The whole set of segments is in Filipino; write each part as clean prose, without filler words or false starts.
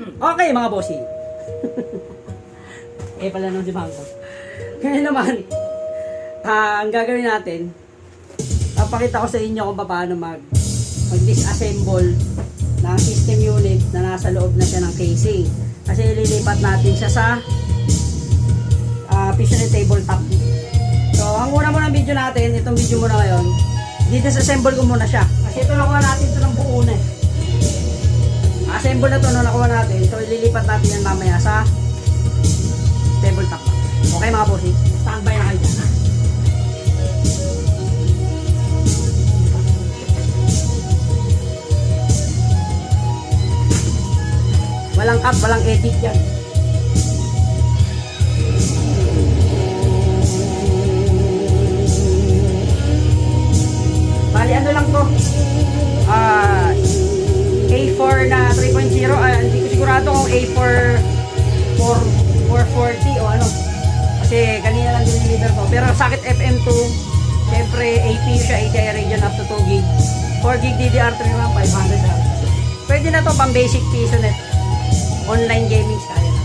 Okay mga bossing. Pala nung si Bangko. Ngayon naman, ang gagawin natin, papakita ko sa inyo kung paano mag-disassemble ng system unit na nasa loob na siya ng casing. Kasi ililipat natin siya sa piston tabletop. So, ang una muna video natin, itong video muna ngayon, disassemble ko muna siya. Kasi ito nakuha natin ito ng buo na eh. Assemble na ito na nakuha natin. So, ililipat natin yan mamaya sa tabletop. Okay mga bossy, standby na kayo dyan. Walang cut, walang edit yan. Bali ano lang to, A4 na 3.0, hindi ko sigurado kung A4 440 o ano. Kasi kanina lang diniliver ko. Pero sakit FM2, syempre APU siya, ATI region up to 2 gig. 4 gig DDR3 RAM, 500 RAM. Pwede na to pang basic PisoNet. Online gaming kaya na.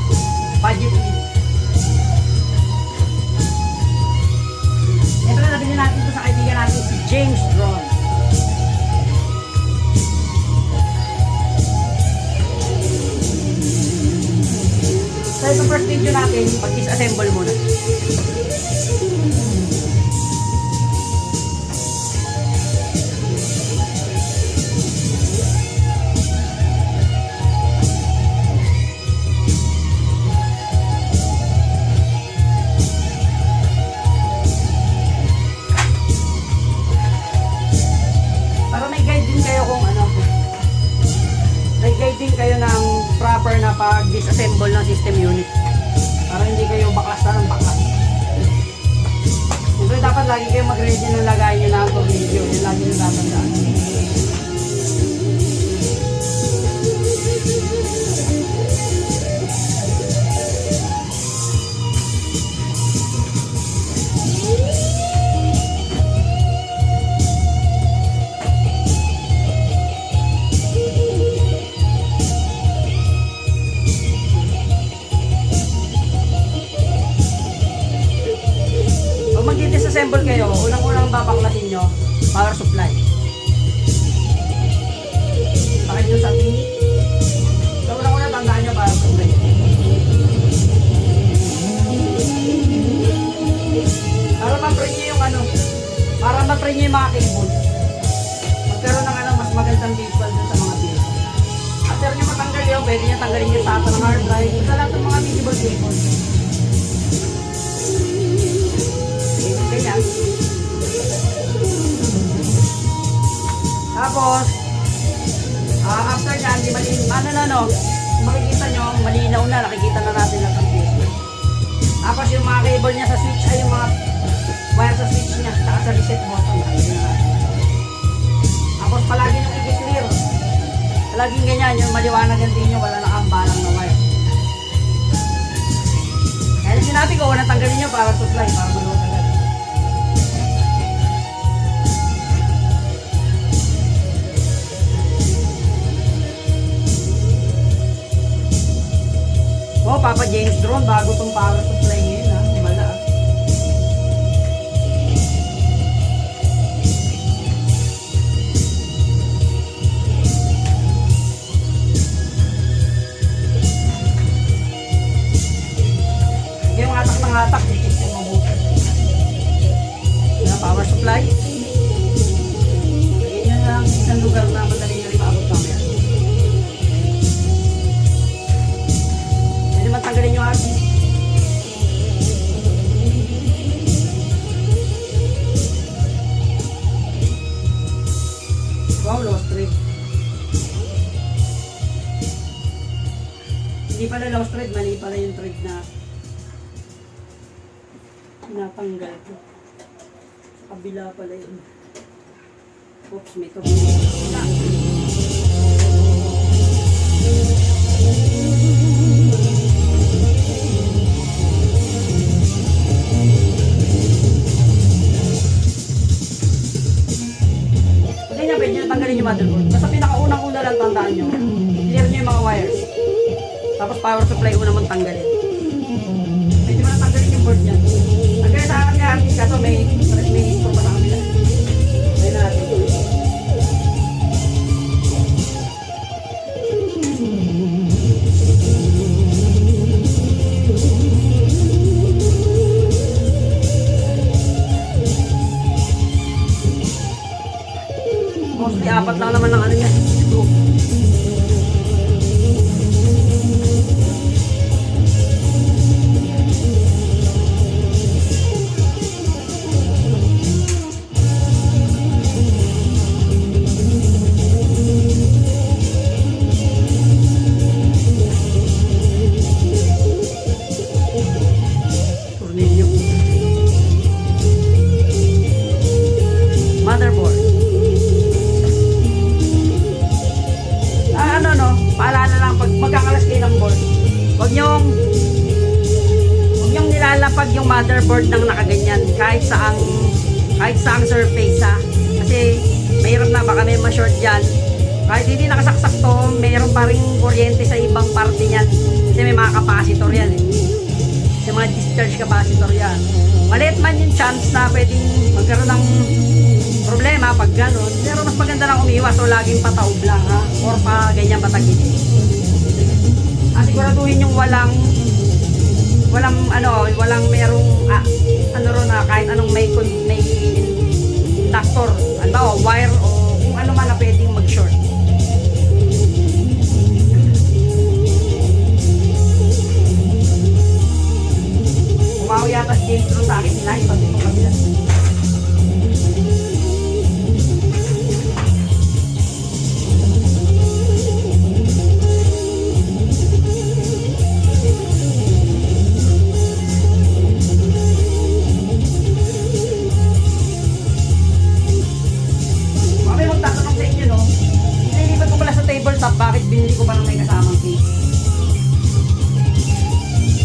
Budget meal. Siyempre nabili natin ito sa kaibigan natin si James Drone. So ito first video natin, pag-disassemble muna. Kayo ng proper na pag-disassemble ng system unit para hindi kayo baklas na ng baklas. Siyempre dapat lagi kayo mag-ready ng lagay nyo na ang tornilyo. Yan lagi nyo tatandaan. Mag-disassemble kayo, unang-unang babaklasin nyo, power supply. Pakit nyo sa pin. So, unang-unang tandaan nyo, power supply. Para ma-free nyo yung ano, para ma-free nyo yung mga cable. Magkaroon ng ano, mas magandang visual dun sa mga bill. After nyo matanggal yun, pwede nyo tanggalin yung SATA ng hard drive, sa lahat ng mga visible cable. Ganyan. Tapos after nyan, di makikita nyo, malinaw na, nakikita na natin ang computer. Tapos yung mga cable niya sa switch, ay yung mga wire sa switch niya, saka sa reset button, nakikita na natin. Tapos palagi nyo i-clear. Palaging ganyan, yung maliwanag ang tingin nyo, wala nakambalang na wire. Kaya sinabi ko, wala tanggalin nyo para supply, para maluwag agad. Oh, Papa James Drone, bago tong power supply ngayon ha, wala. Yung hatak ng hatak, check mo mabuti. Yung power supply. Ganyan lang isang lugar na madali nyo rin maabot mamaya. Tanggalin nyo hard disk. Wow, lost thread. Hindi pala lost thread, mali pala yung thread na natanggal ko. Sa kabila pala yun. Oops, may tuloy. Pwede nyo tanggalin yung motherboard. Basta pinakaunang-una lang tandaan nyo. Clear nyo yung mga wires. Tapos power supply una mong tanggalin. Pwede mo na tanggalin yung board niya. Tanggalin sa akin nga, kaso may store pa sa kanila. Try na natin. Mostly apat lang naman ng ano niya. Screw. Tornilyo. Motherboard. Paalala lang, pag magkakalas kayo ng board, huwag nyong nilalapag yung motherboard ng nakaganyan kahit saang surface ha. Kasi mayroon na, baka may ma-short dyan. Kahit hindi nakasaksak to, mayroon pa rin kuryente sa ibang parte niyan. Kasi may mga capacitor yan eh. Kasi mga discharge capacitor yan. Maliit man yung chance na pwedeng magkaroon ng problema pag gano'n, pero mas maganda lang umiwas o laging pataob lang ha, or pa ganyan patagin. Siguraduhin yung walang merong ano ron na kahit anong may inductor, ano wire o kung ano man na pwedeng mag-short. Umaw yata si James ron sa akin, hinahin pati itong kabila. Bakit binili ko pa nang may kasamang case?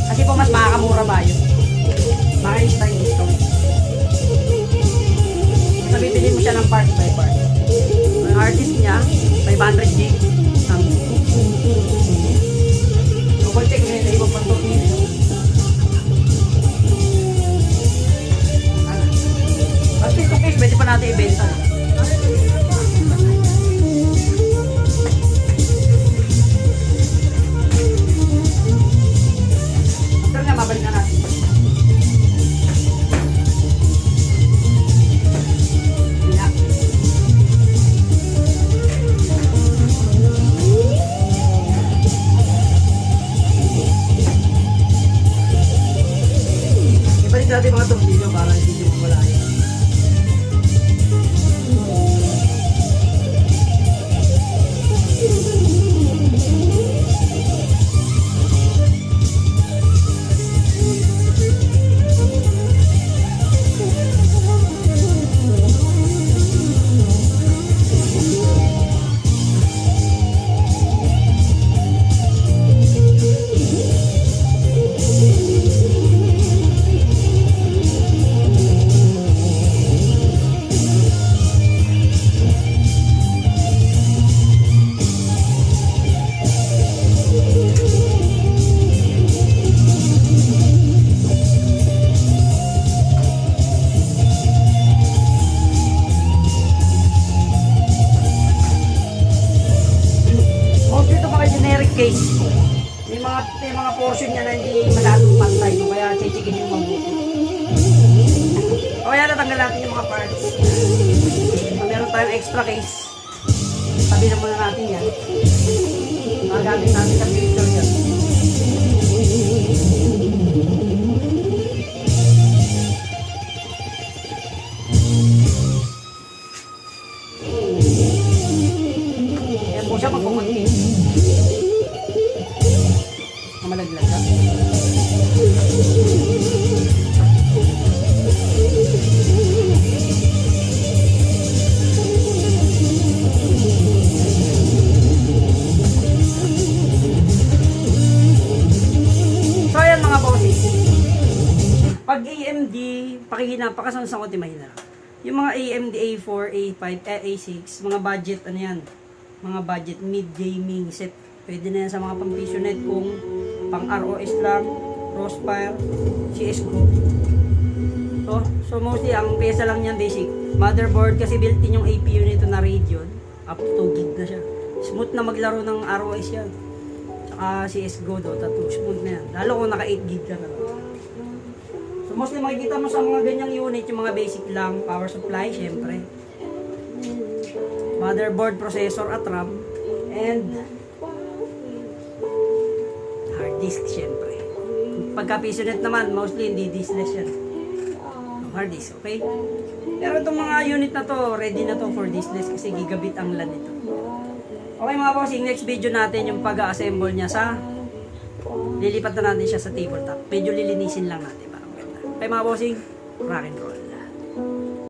Kasi po mas makakamura ba yun? Makikita yung discount. Basta bibili mo siya ng parts by parts. Ang harddisk niya, 500 gig. Double check nyo yung ibang pantok niya. At least kung case, pwede pa natin ibenta. Mabalik na natin. Ibalik natin mga tornilyo para hindi mawala yun. Case. May mga portion niya na hindi masyadong pantay, no? Kaya chichikin yung mabuti. O kaya natanggal natin yung mga parts. So, meron tayong extra case. Sabi na muna natin yan. Magagamit natin sa filter yan. Yan po siya magkukunti. Malaglag ka. So ayan mga bosses. Pag AMD, pakikasansang ko timahina. Yung mga AMD A4, A5, A6, mga budget, ano yan? Mga budget mid-gaming set. Pwede na yan sa mga pang-visionet kung pang ROS lang, Crossfire, CSGO. So mostly ang pyesa lang niyan basic. Motherboard kasi built-in yung APU nito na Radeon, up to 2 gig na siya. Smooth na maglaro ng ROS yan. Tsaka CSGO, Dota 2, smooth na yan. Lalo kung naka 8 gig ka na. So mostly makikita mo sa mga ganyang unit, yung mga basic lang, power supply, syempre. Motherboard, processor at RAM, and hard disk, syempre. Pagka PCNet naman, mostly hindi diskless yan. Hard disk, okay? Pero itong mga unit na to, ready na to for diskless kasi gigabit ang LAN nito. Okay mga bossing, next video natin yung pag-assemble niya sa lilipat na natin siya sa tabletop. Medyo lilinisin lang natin para maganda. Okay mga bossing, rock and roll.